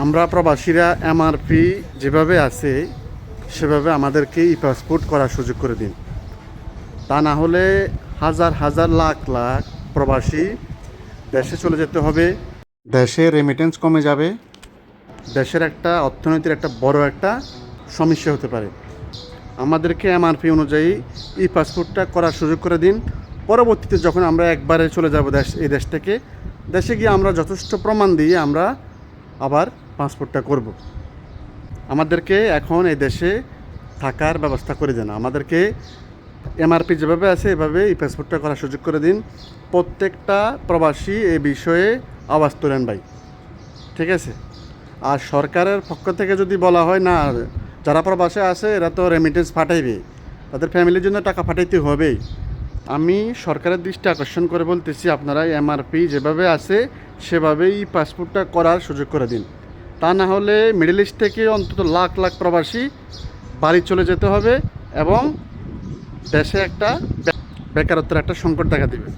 আমরা প্রবাসীরা এমআরপি যেভাবে আছে সেভাবে আমাদেরকে ই পাসপোর্ট করার সুযোগ করে দিন। তা না হলে হাজার হাজার লাখ লাখ প্রবাসী দেশে চলে যেতে হবে। দেশে রেমিটেন্স কমে যাবে। দেশের একটা অর্থনীতির একটা বড় একটা সমস্যা হতে পারে। আমাদেরকে এমআরপি অনুযায়ী ই পাসপোর্টটা করার সুযোগ করে দিন। পরবর্তীতে যখন আমরা একবারে চলে যাব এই দেশ থেকে, দেশে গিয়ে আমরা যথেষ্ট প্রমাণ দিয়ে আমরা আবার পাসপোর্টটা করব। আমাদেরকে এখন এই দেশে থাকার ব্যবস্থা করে দেন। আমাদেরকে এমআরপি যেভাবে আছে এভাবে এই পাসপোর্টটা করার সুযোগ করে দিন। প্রত্যেকটা প্রবাসী এই বিষয়ে আওয়াজ তোলেন ভাই, ঠিক আছে? আর সরকারের পক্ষ থেকে যদি বলা হয় না, যারা প্রবাসে আছে এরা তো রেমিটেন্স পাঠাইবে, তাদের ফ্যামিলির জন্য টাকা পাঠাইতে হবেই। আমি সরকারের দৃষ্টি আকর্ষণ করে বলতেছি, আপনারা এমআরপি যেভাবে আছে সেভাবেই পাসপোর্টটা করার সুযোগ করে দিন। তা না হলে মিডল ইস্ট থেকে অন্তত লাখ লাখ প্রবাসী বাড়ি চলে যেতে হবে এবং দেশে একটা বেকারত্বের একটা সংকট দেখা দেবে।